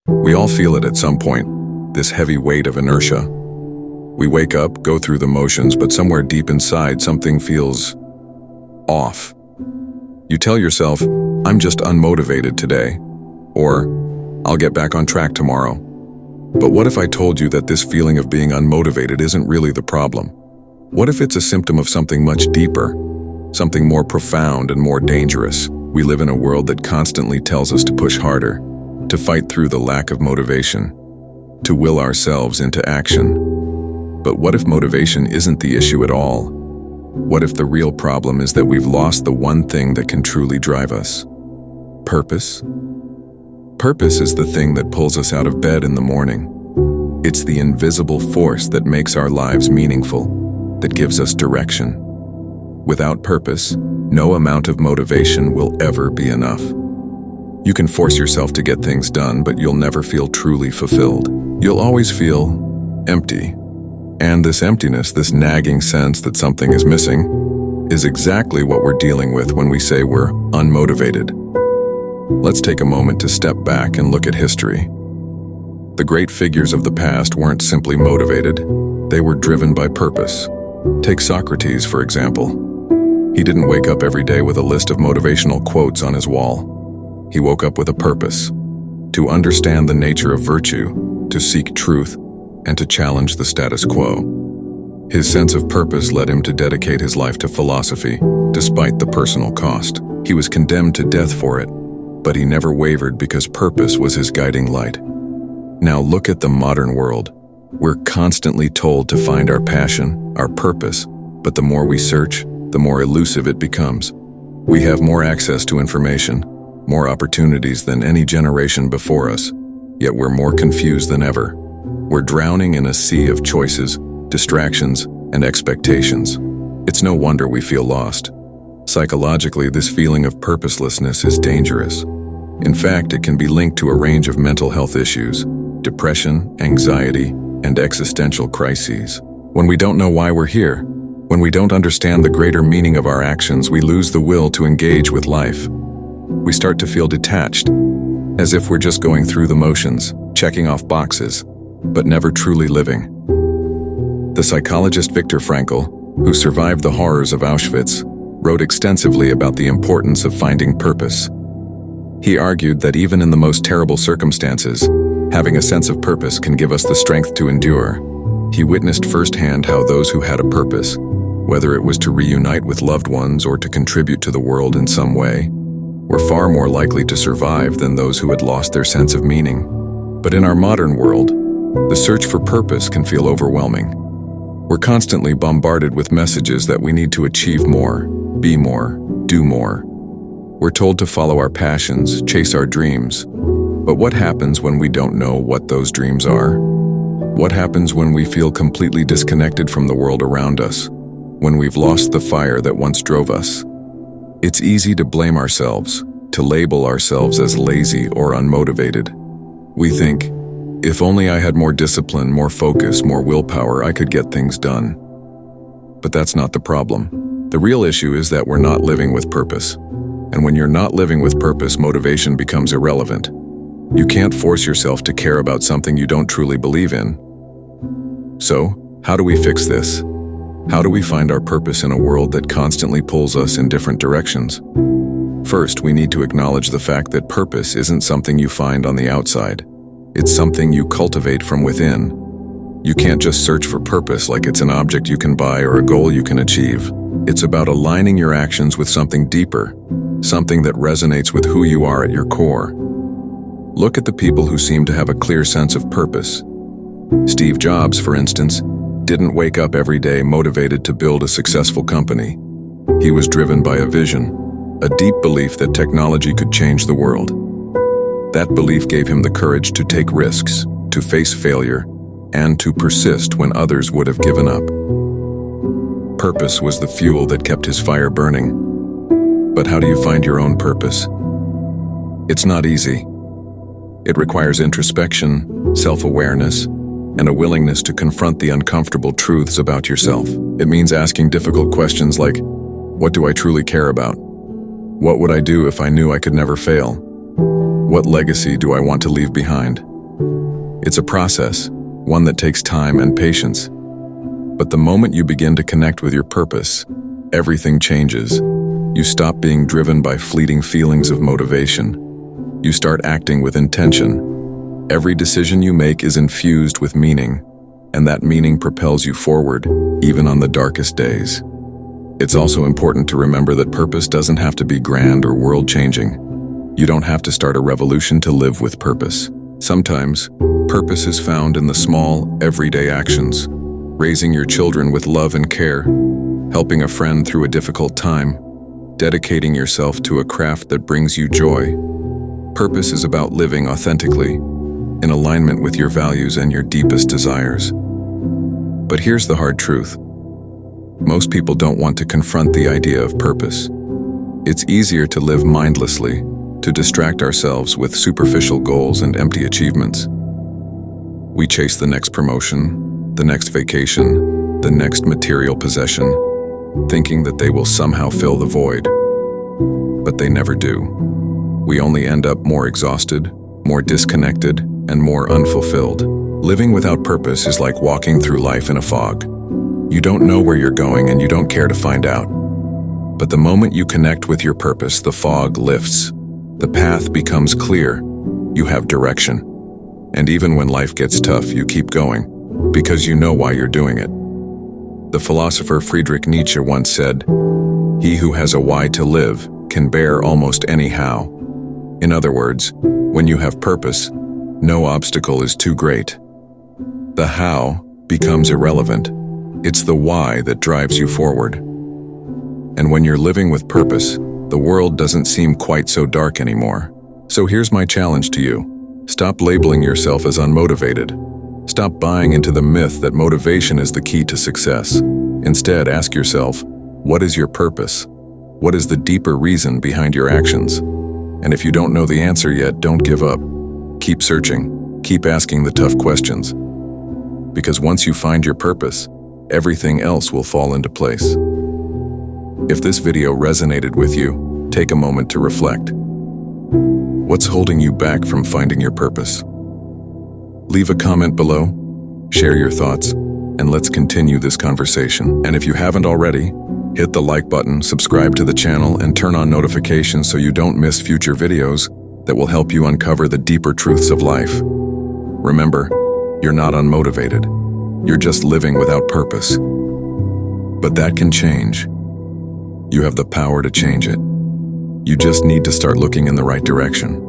We all feel it at some point, this heavy weight of inertia. We wake up, go through the motions, but somewhere deep inside, something feels off. You tell yourself, I'm just unmotivated today, or I'll get back on track tomorrow. But what if I told you that this feeling of being unmotivated isn't really the problem? What if it's a symptom of something much deeper, something more profound and more dangerous? We live in a world that constantly tells us to push harder, to fight through the lack of motivation, to will ourselves into action. But what if motivation isn't the issue at all? What if the real problem is that we've lost the one thing that can truly drive us? Purpose? Purpose is the thing that pulls us out of bed in the morning. It's the invisible force that makes our lives meaningful, that gives us direction. Without purpose, no amount of motivation will ever be enough. You can force yourself to get things done, but you'll never feel truly fulfilled. You'll always feel empty. And this emptiness, this nagging sense that something is missing, is exactly what we're dealing with when we say we're unmotivated. Let's take a moment to step back and look at history. The great figures of the past weren't simply motivated, they were driven by purpose. Take Socrates, for example. He didn't wake up every day with a list of motivational quotes on his wall. He woke up with a purpose: to understand the nature of virtue, to seek truth, and to challenge the status quo. His sense of purpose led him to dedicate his life to philosophy, despite the personal cost. He was condemned to death for it, but he never wavered because purpose was his guiding light. Now look at the modern world. We're constantly told to find our passion, our purpose, but the more we search, the more elusive it becomes. We have more access to information, more opportunities than any generation before us, yet we're more confused than ever. We're drowning in a sea of choices, distractions, and expectations. It's no wonder we feel lost. Psychologically, this feeling of purposelessness is dangerous. In fact, it can be linked to a range of mental health issues, depression, anxiety, and existential crises. When we don't know why we're here, when we don't understand the greater meaning of our actions, we lose the will to engage with life. We start to feel detached, as if we're just going through the motions, checking off boxes, but never truly living. The psychologist Viktor Frankl, who survived the horrors of Auschwitz, wrote extensively about the importance of finding purpose. He argued that even in the most terrible circumstances, having a sense of purpose can give us the strength to endure. He witnessed firsthand how those who had a purpose, whether it was to reunite with loved ones or to contribute to the world in some way, were far more likely to survive than those who had lost their sense of meaning. But in our modern world, the search for purpose can feel overwhelming. We're constantly bombarded with messages that we need to achieve more, be more, do more. We're told to follow our passions, chase our dreams. But what happens when we don't know what those dreams are? What happens when we feel completely disconnected from the world around us? When we've lost the fire that once drove us? It's easy to blame ourselves, to label ourselves as lazy or unmotivated. We think, if only I had more discipline, more focus, more willpower, I could get things done. But that's not the problem. The real issue is that we're not living with purpose. And when you're not living with purpose, motivation becomes irrelevant. You can't force yourself to care about something you don't truly believe in. So, how do we fix this? How do we find our purpose in a world that constantly pulls us in different directions? First, we need to acknowledge the fact that purpose isn't something you find on the outside. It's something you cultivate from within. You can't just search for purpose like it's an object you can buy or a goal you can achieve. It's about aligning your actions with something deeper, something that resonates with who you are at your core. Look at the people who seem to have a clear sense of purpose. Steve Jobs, for instance, didn't wake up every day motivated to build a successful company. He was driven by a vision, a deep belief that technology could change the world. That belief gave him the courage to take risks, to face failure, and to persist when others would have given up. Purpose was the fuel that kept his fire burning. But how do you find your own purpose? It's not easy. It requires introspection, self-awareness, and a willingness to confront the uncomfortable truths about yourself. It means asking difficult questions like, what do I truly care about? What would I do if I knew I could never fail? What legacy do I want to leave behind? It's a process, one that takes time and patience. But the moment you begin to connect with your purpose, everything changes. You stop being driven by fleeting feelings of motivation. You start acting with intention. Every decision you make is infused with meaning, and that meaning propels you forward, even on the darkest days. It's also important to remember that purpose doesn't have to be grand or world-changing. You don't have to start a revolution to live with purpose. Sometimes, purpose is found in the small, everyday actions. Raising your children with love and care, helping a friend through a difficult time, dedicating yourself to a craft that brings you joy. Purpose is about living authentically, in alignment with your values and your deepest desires. But here's the hard truth. Most people don't want to confront the idea of purpose. It's easier to live mindlessly, to distract ourselves with superficial goals and empty achievements. We chase the next promotion, the next vacation, the next material possession, thinking that they will somehow fill the void. But they never do. We only end up more exhausted, more disconnected, and more unfulfilled. Living without purpose is like walking through life in a fog. You don't know where you're going and you don't care to find out. But the moment you connect with your purpose, the fog lifts. The path becomes clear. You have direction. And even when life gets tough, you keep going, because you know why you're doing it. The philosopher Friedrich Nietzsche once said, "He who has a why to live can bear almost any how." In other words, when you have purpose, no obstacle is too great. The how becomes irrelevant. It's the why that drives you forward. And when you're living with purpose, the world doesn't seem quite so dark anymore. So here's my challenge to you. Stop labeling yourself as unmotivated. Stop buying into the myth that motivation is the key to success. Instead, ask yourself, what is your purpose? What is the deeper reason behind your actions? And if you don't know the answer yet, don't give up. Keep searching. Keep asking the tough questions. Because once you find your purpose, everything else will fall into place. If this video resonated with you, take a moment to reflect. What's holding you back from finding your purpose? Leave a comment below, share your thoughts, and let's continue this conversation. And if you haven't already, hit the like button, subscribe to the channel, and turn on notifications so you don't miss future videos that will help you uncover the deeper truths of life. Remember, you're not unmotivated. You're just living without purpose. But that can change. You have the power to change it. You just need to start looking in the right direction.